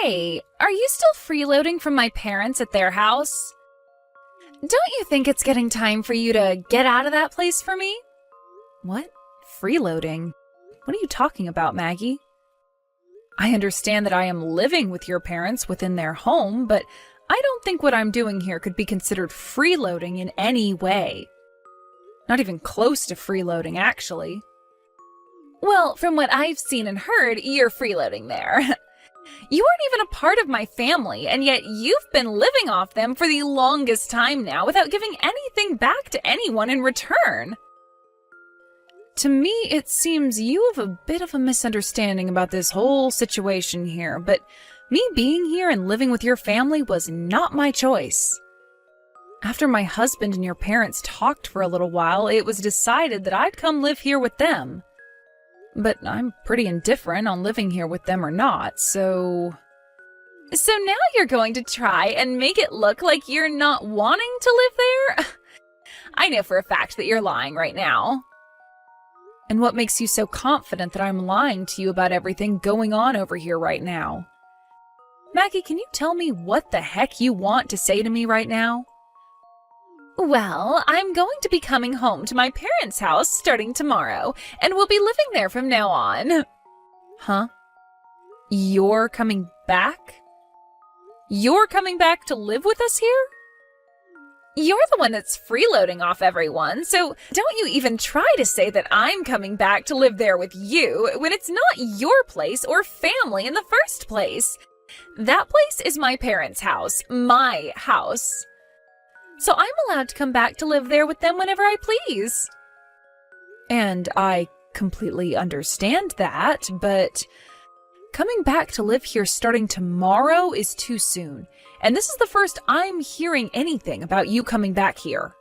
Hey, are you still freeloading from my parents at their house? Don't you think it's getting time for you to get out of that place for me? What? Freeloading? What are you talking about, Maggie? I understand that I am living with your parents within their home, but I don't think what I'm doing here could be considered freeloading in any way. Not even close to freeloading, actually. Well, from what I've seen and heard, you're freeloading there. You aren't even a part of my family, and yet you've been living off them for the longest time now without giving anything back to anyone in return. To me, it seems you have a bit of a misunderstanding about this whole situation here, but me being here and living with your family was not my choice. After my husband and your parents talked for a little while, it was decided that I'd come live here with them. But I'm pretty indifferent on living here with them or not, so... So now you're going to try and make it look like you're not wanting to live there? I know for a fact that you're lying right now. And what makes you so confident that I'm lying to you about everything going on over here right now? Maggie, can you tell me what the heck you want to say to me right now? Well, I'm going to be coming home to my parents' house starting tomorrow, and we'll be living there from now on. Huh? You're coming back? You're coming back to live with us here? You're the one that's freeloading off everyone, so don't you even try to say that I'm coming back to live there with you when it's not your place or family in the first place. That place is my parents' house, my house. So I'm allowed to come back to live there with them whenever I please. And I completely understand that, but coming back to live here starting tomorrow is too soon. And this is the first I'm hearing anything about you coming back here.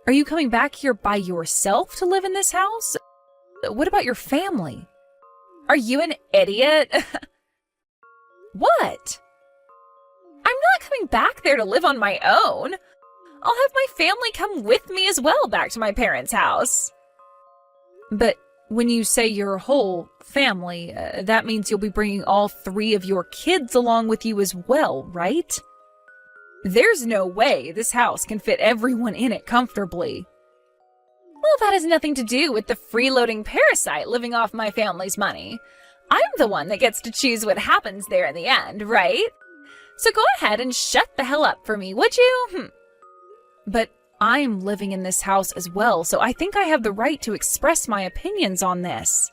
Are you coming back here by yourself to live in this house? What about your family? Are you an idiot? What? I'm not coming back there to live on my own. I'll have my family come with me as well back to my parents' house. But when you say your whole family, that means you'll be bringing all 3 of your kids along with you as well, right? There's no way this house can fit everyone in it comfortably. Well, that has nothing to do with the freeloading parasite living off my family's money. I'm the one that gets to choose what happens there in the end, right? So go ahead and shut the hell up for me, would you? But I'm living in this house as well, so I think I have the right to express my opinions on this.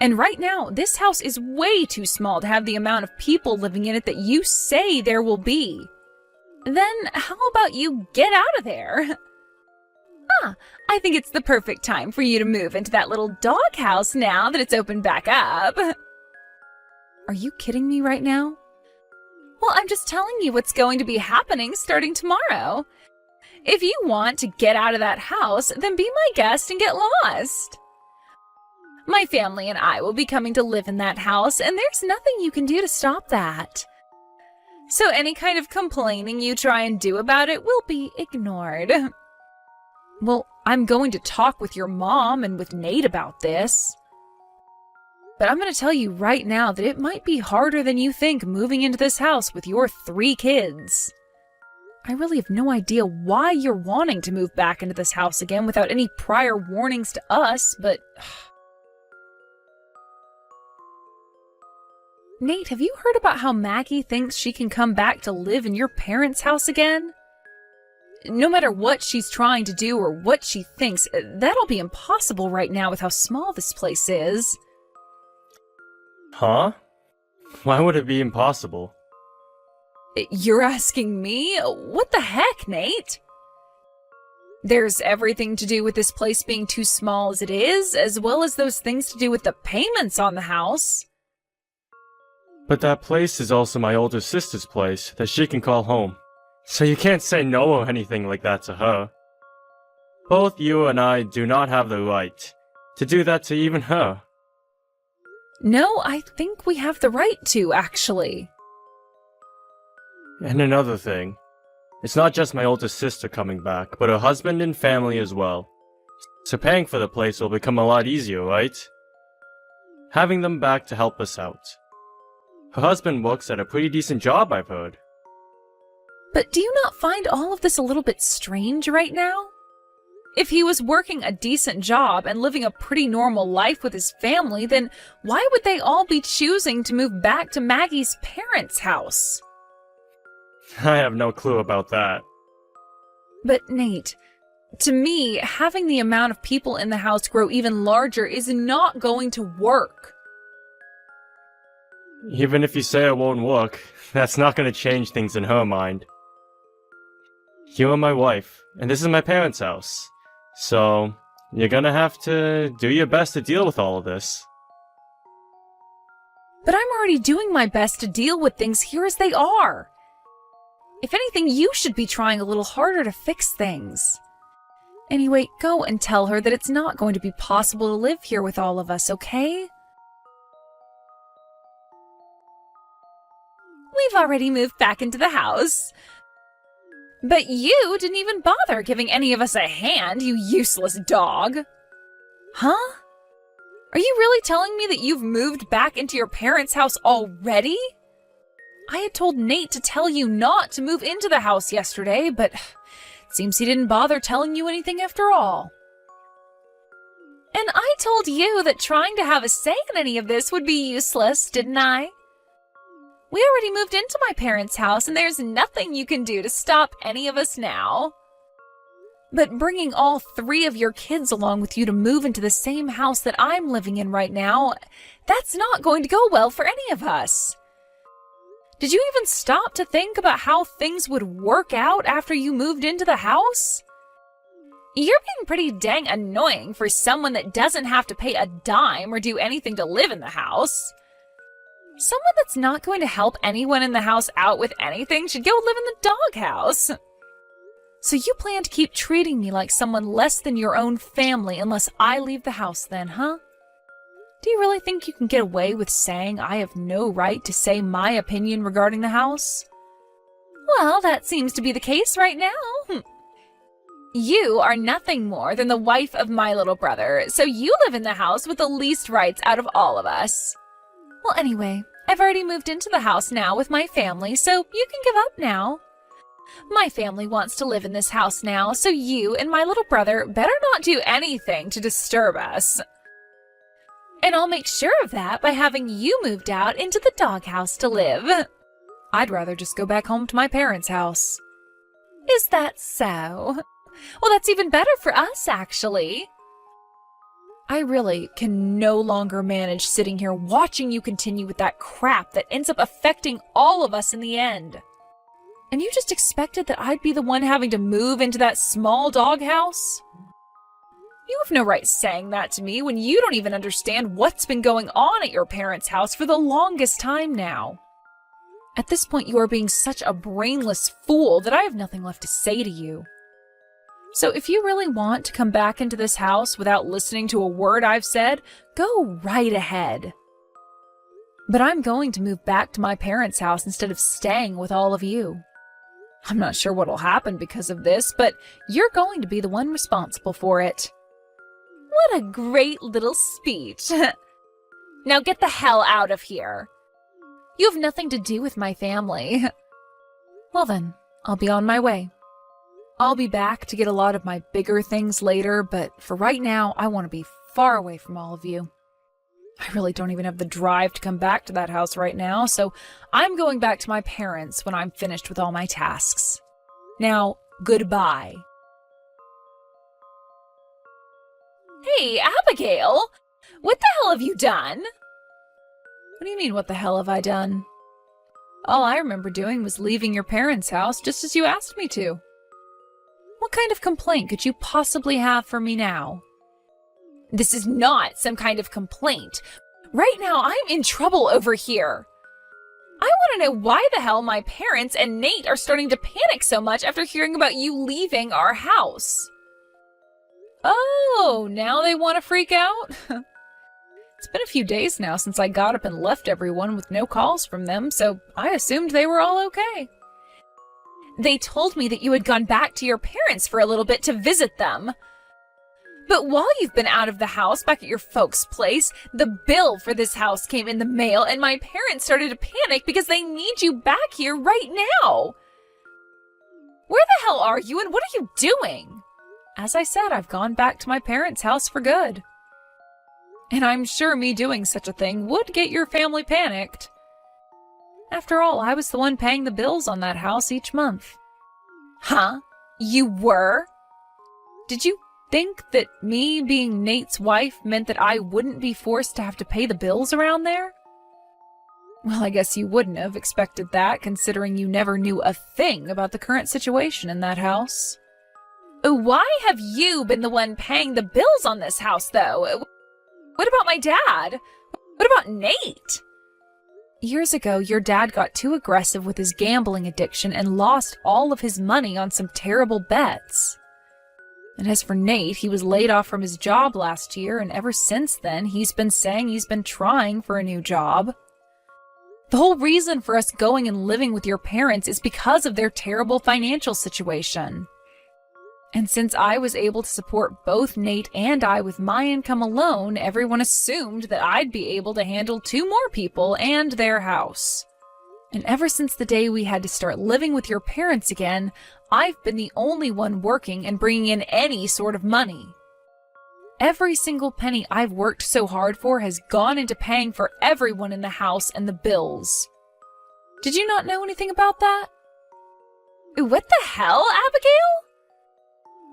And right now, this house is way too small to have the amount of people living in it that you say there will be. Then how about you get out of there? I think it's the perfect time for you to move into that little doghouse now that it's opened back up. Are you kidding me right now? Well, I'm just telling you what's going to be happening starting tomorrow. If you want to get out of that house, then be my guest and get lost. My family and I will be coming to live in that house, and there's nothing you can do to stop that. So any kind of complaining you try and do about it will be ignored. Well, I'm going to talk with your mom and with Nate about this. But I'm going to tell you right now that it might be harder than you think moving into this house with your 3 kids. I really have no idea why you're wanting to move back into this house again without any prior warnings to us, but... Nate, have you heard about how Maggie thinks she can come back to live in your parents' house again? No matter what she's trying to do or what she thinks, that'll be impossible right now with how small this place is. Huh? Why would it be impossible? You're asking me? What the heck, Nate? There's everything to do with this place being too small as it is, as well as those things to do with the payments on the house. But that place is also my older sister's place that she can call home. So you can't say no or anything like that to her. Both you and I do not have the right to do that to even her. No, I think we have the right to, actually. And another thing, it's not just my older sister coming back, but her husband and family as well. So paying for the place will become a lot easier, right? Having them back to help us out. Her husband works at a pretty decent job, I've heard. But do you not find all of this a little bit strange right now? If he was working a decent job and living a pretty normal life with his family, then why would they all be choosing to move back to Maggie's parents' house? I have no clue about that. But Nate, to me, having the amount of people in the house grow even larger is not going to work. Even if you say it won't work, that's not going to change things in her mind. You are my wife, and this is my parents' house. So, you're gonna have to do your best to deal with all of this. But I'm already doing my best to deal with things here as they are. If anything, you should be trying a little harder to fix things. Anyway, go and tell her that it's not going to be possible to live here with all of us, okay? We've already moved back into the house. But you didn't even bother giving any of us a hand, you useless dog. Huh? Are you really telling me that you've moved back into your parents' house already? I had told Nate to tell you not to move into the house yesterday, but it seems he didn't bother telling you anything after all. And I told you that trying to have a say in any of this would be useless, didn't I? We already moved into my parents' house, and there's nothing you can do to stop any of us now. But bringing all 3 of your kids along with you to move into the same house that I'm living in right now, that's not going to go well for any of us. Did you even stop to think about how things would work out after you moved into the house? You're being pretty dang annoying for someone that doesn't have to pay a dime or do anything to live in the house. Someone that's not going to help anyone in the house out with anything should go live in the doghouse. So you plan to keep treating me like someone less than your own family unless I leave the house then, huh? Do you really think you can get away with saying I have no right to say my opinion regarding the house? Well, that seems to be the case right now. You are nothing more than the wife of my little brother, so you live in the house with the least rights out of all of us. Well, anyway, I've already moved into the house now with my family, so you can give up now. My family wants to live in this house now, so you and my little brother better not do anything to disturb us. And I'll make sure of that by having you moved out into the doghouse to live. I'd rather just go back home to my parents' house. Is that so? Well, that's even better for us, actually. I really can no longer manage sitting here watching you continue with that crap that ends up affecting all of us in the end. And you just expected that I'd be the one having to move into that small doghouse? You have no right saying that to me when you don't even understand what's been going on at your parents' house for the longest time now. At this point, you are being such a brainless fool that I have nothing left to say to you. So if you really want to come back into this house without listening to a word I've said, go right ahead. But I'm going to move back to my parents' house instead of staying with all of you. I'm not sure what'll happen because of this, but you're going to be the one responsible for it. What a great little speech. Now get the hell out of here. You have nothing to do with my family. Well then, I'll be on my way. I'll be back to get a lot of my bigger things later, but for right now, I want to be far away from all of you. I really don't even have the drive to come back to that house right now, so I'm going back to my parents when I'm finished with all my tasks. Now, goodbye. Hey, Abigail! What the hell have you done? What do you mean, what the hell have I done? All I remember doing was leaving your parents' house just as you asked me to. What kind of complaint could you possibly have for me now? This is not some kind of complaint. Right now, I'm in trouble over here. I want to know why the hell my parents and Nate are starting to panic so much after hearing about you leaving our house. Oh, now they want to freak out? It's been a few days now since I got up and left everyone with no calls from them, so I assumed they were all okay. They told me that you had gone back to your parents for a little bit to visit them. But while you've been out of the house back at your folks' place, the bill for this house came in the mail and my parents started to panic because they need you back here right now. Where the hell are you and what are you doing? As I said, I've gone back to my parents' house for good. And I'm sure me doing such a thing would get your family panicked. After all, I was the one paying the bills on that house each month. Huh? You were? Did you think that me being Nate's wife meant that I wouldn't be forced to have to pay the bills around there? Well, I guess you wouldn't have expected that, considering you never knew a thing about the current situation in that house. Why have you been the one paying the bills on this house, though? What about my dad? What about Nate? Years ago, your dad got too aggressive with his gambling addiction and lost all of his money on some terrible bets. And as for Nate, he was laid off from his job last year, and ever since then, he's been saying he's been trying for a new job. The whole reason for us going and living with your parents is because of their terrible financial situation. And since I was able to support both Nate and I with my income alone, everyone assumed that I'd be able to handle 2 more people and their house. And ever since the day we had to start living with your parents again, I've been the only one working and bringing in any sort of money. Every single penny I've worked so hard for has gone into paying for everyone in the house and the bills. Did you not know anything about that? What the hell, Abigail?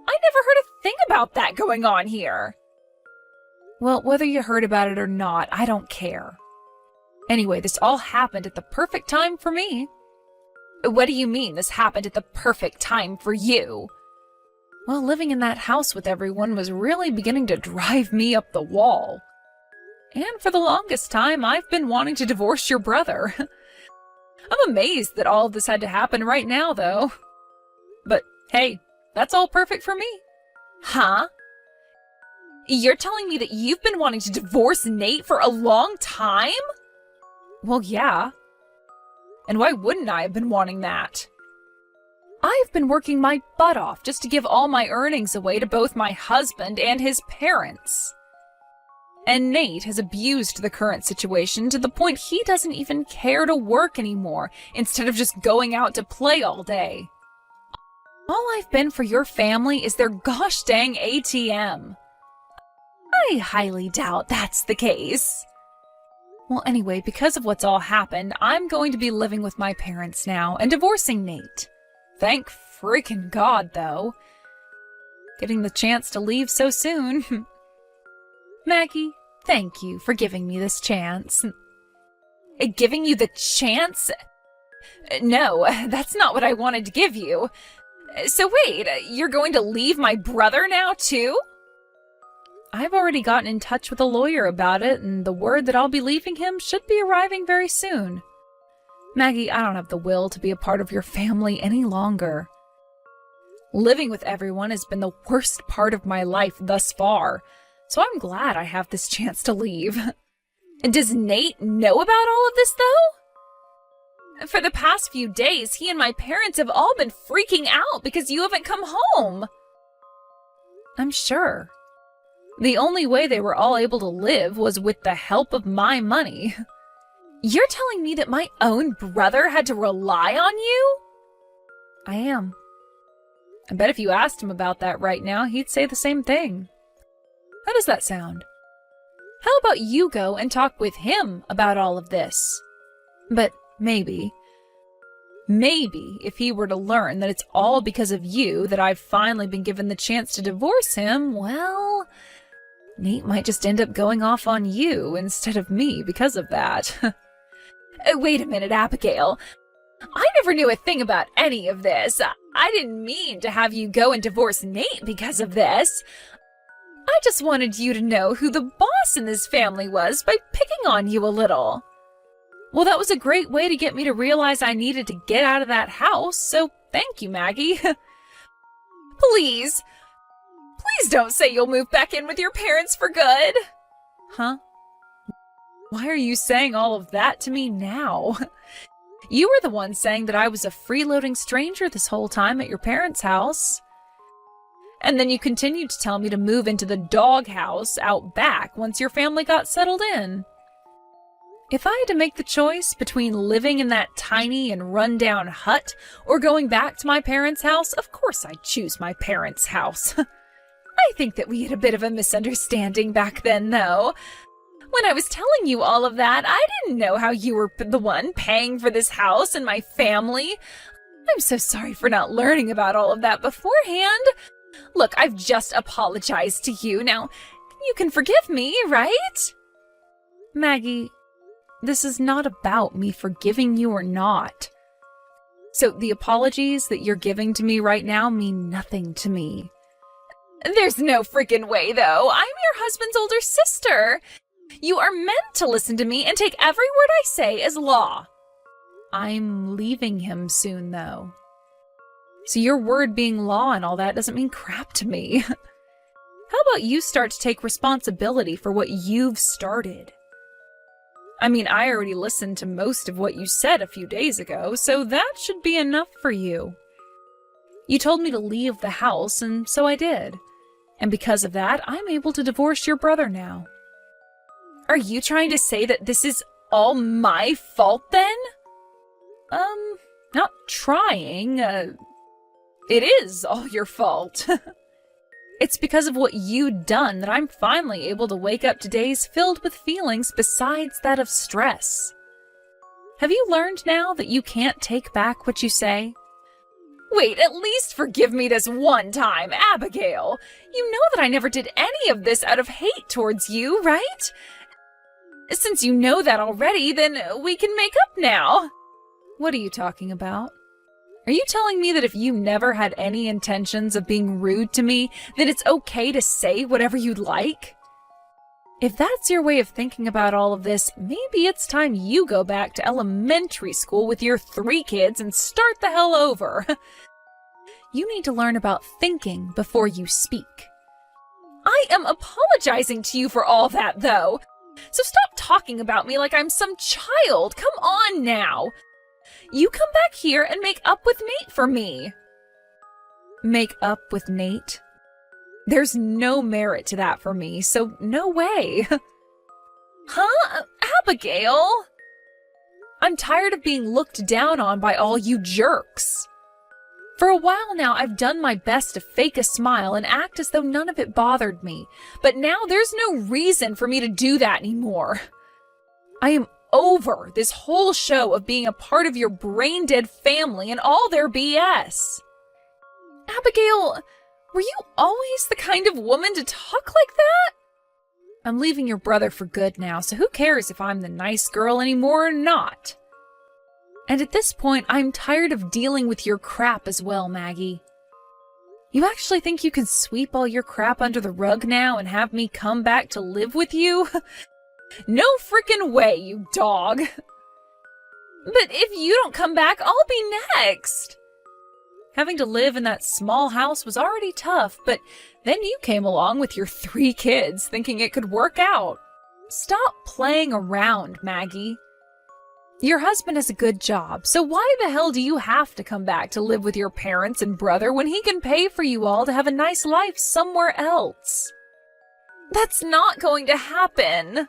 I never heard a thing about that going on here. Well, whether you heard about it or not, I don't care. Anyway, this all happened at the perfect time for me. What do you mean this happened at the perfect time for you? Well, living in that house with everyone was really beginning to drive me up the wall. And for the longest time, I've been wanting to divorce your brother. I'm amazed that all of this had to happen right now, though. But hey, that's all perfect for me. Huh? You're telling me that you've been wanting to divorce Nate for a long time? Well, yeah. And why wouldn't I have been wanting that? I've been working my butt off just to give all my earnings away to both my husband and his parents. And Nate has abused the current situation to the point he doesn't even care to work anymore, instead of just going out to play all day. All I've been for your family is their gosh dang ATM. I highly doubt that's the case. Well, anyway, because of what's all happened, I'm going to be living with my parents now and divorcing Nate. Thank freaking God, though. Getting the chance to leave so soon. Maggie, thank you for giving me this chance. Giving you the chance? No, that's not what I wanted to give you. So wait, you're going to leave my brother now, too? I've already gotten in touch with a lawyer about it, and the word that I'll be leaving him should be arriving very soon. Maggie, I don't have the will to be a part of your family any longer. Living with everyone has been the worst part of my life thus far, so I'm glad I have this chance to leave. And does Nate know about all of this, though? For the past few days, he and my parents have all been freaking out because you haven't come home. I'm sure. The only way they were all able to live was with the help of my money. You're telling me that my own brother had to rely on you? I am. I bet if you asked him about that right now, he'd say the same thing. How does that sound? How about you go and talk with him about all of this? But maybe if he were to learn that it's all because of you that I've finally been given the chance to divorce him, well, Nate might just end up going off on you instead of me because of that. Wait a minute, Abigail. I never knew a thing about any of this. I didn't mean to have you go and divorce Nate because of this. I just wanted you to know who the boss in this family was by picking on you a little. Well, that was a great way to get me to realize I needed to get out of that house, so thank you, Maggie. Please don't say you'll move back in with your parents for good. Huh? Why are you saying all of that to me now? You were the one saying that I was a freeloading stranger this whole time at your parents' house. And then you continued to tell me to move into the doghouse out back once your family got settled in. If I had to make the choice between living in that tiny and run-down hut or going back to my parents' house, of course I'd choose my parents' house. I think that we had a bit of a misunderstanding back then, though. When I was telling you all of that, I didn't know how you were the one paying for this house and my family. I'm so sorry for not learning about all of that beforehand. Look, I've just apologized to you. Now, you can forgive me, right? Maggie, this is not about me forgiving you or not. So the apologies that you're giving to me right now mean nothing to me. There's no freaking way, though. I'm your husband's older sister. You are meant to listen to me and take every word I say as law. I'm leaving him soon, though. So your word being law and all that doesn't mean crap to me. How about you start to take responsibility for what you've started? I mean, I already listened to most of what you said a few days ago, so that should be enough for you. You told me to leave the house, and so I did. And because of that, I'm able to divorce your brother now. Are you trying to say that this is all my fault, then? Not trying. It is all your fault. It's because of what you'd done that I'm finally able to wake up to days filled with feelings besides that of stress. Have you learned now that you can't take back what you say? Wait, at least forgive me this one time, Abigail. You know that I never did any of this out of hate towards you, right? Since you know that already, then we can make up now. What are you talking about? Are you telling me that if you never had any intentions of being rude to me, that it's okay to say whatever you'd like? If that's your way of thinking about all of this, maybe it's time you go back to elementary school with your 3 kids and start the hell over. You need to learn about thinking before you speak. I am apologizing to you for all that, though. So stop talking about me like I'm some child. Come on now. You come back here and make up with Nate for me. Make up with Nate? There's no merit to that for me, so no way. Huh? Abigail? I'm tired of being looked down on by all you jerks. For a while now, I've done my best to fake a smile and act as though none of it bothered me, but now there's no reason for me to do that anymore. I am over this whole show of being a part of your brain-dead family and all their BS. Abigail, were you always the kind of woman to talk like that? I'm leaving your brother for good now, so who cares if I'm the nice girl anymore or not? And at this point, I'm tired of dealing with your crap as well, Maggie. You actually think you can sweep all your crap under the rug now and have me come back to live with you? No frickin' way, you dog. But if you don't come back, I'll be next. Having to live in that small house was already tough, but then you came along with your 3 kids thinking it could work out. Stop playing around, Maggie. Your husband has a good job, so why the hell do you have to come back to live with your parents and brother when he can pay for you all to have a nice life somewhere else? That's not going to happen.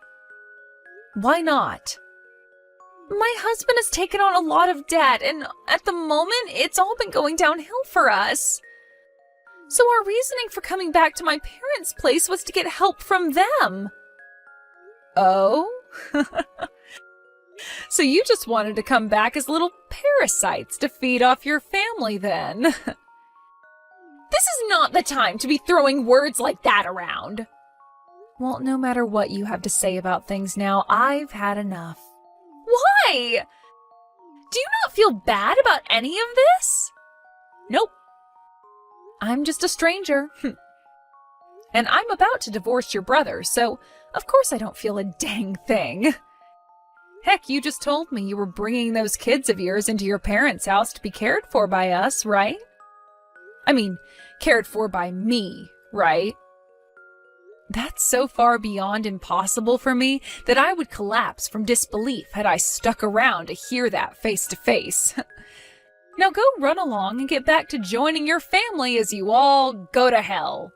Why not? My husband has taken on a lot of debt, and at the moment, it's all been going downhill for us. So our reasoning for coming back to my parents' place was to get help from them. Oh? So you just wanted to come back as little parasites to feed off your family, then? This is not the time to be throwing words like that around. Well, no matter what you have to say about things now, I've had enough. Why? Do you not feel bad about any of this? Nope. I'm just a stranger. And I'm about to divorce your brother, so of course I don't feel a dang thing. Heck, you just told me you were bringing those kids of yours into your parents' house to be cared for by us, right? I mean, cared for by me, right? That's so far beyond impossible for me that I would collapse from disbelief had I stuck around to hear that face to face. Now go run along and get back to joining your family as you all go to hell.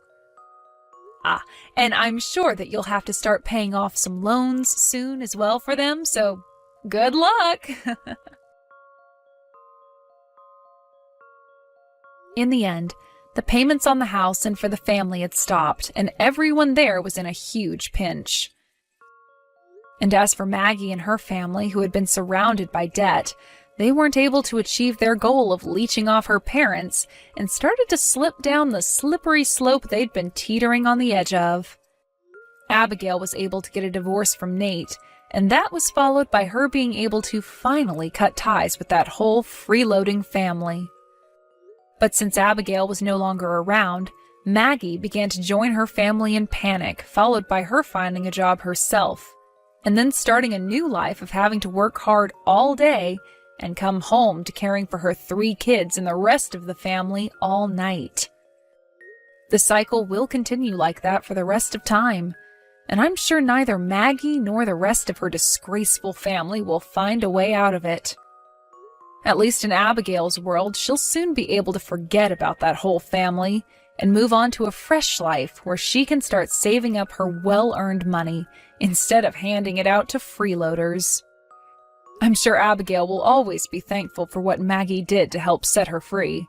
Ah, and I'm sure that you'll have to start paying off some loans soon as well for them, so good luck! In the end, the payments on the house and for the family had stopped, and everyone there was in a huge pinch. And as for Maggie and her family, who had been surrounded by debt, they weren't able to achieve their goal of leeching off her parents and started to slip down the slippery slope they'd been teetering on the edge of. Abigail was able to get a divorce from Nate, and that was followed by her being able to finally cut ties with that whole freeloading family. But since Abigail was no longer around, Maggie began to join her family in panic, followed by her finding a job herself, and then starting a new life of having to work hard all day and come home to caring for her 3 kids and the rest of the family all night. The cycle will continue like that for the rest of time, and I'm sure neither Maggie nor the rest of her disgraceful family will find a way out of it. At least in Abigail's world, she'll soon be able to forget about that whole family and move on to a fresh life where she can start saving up her well-earned money instead of handing it out to freeloaders. I'm sure Abigail will always be thankful for what Maggie did to help set her free.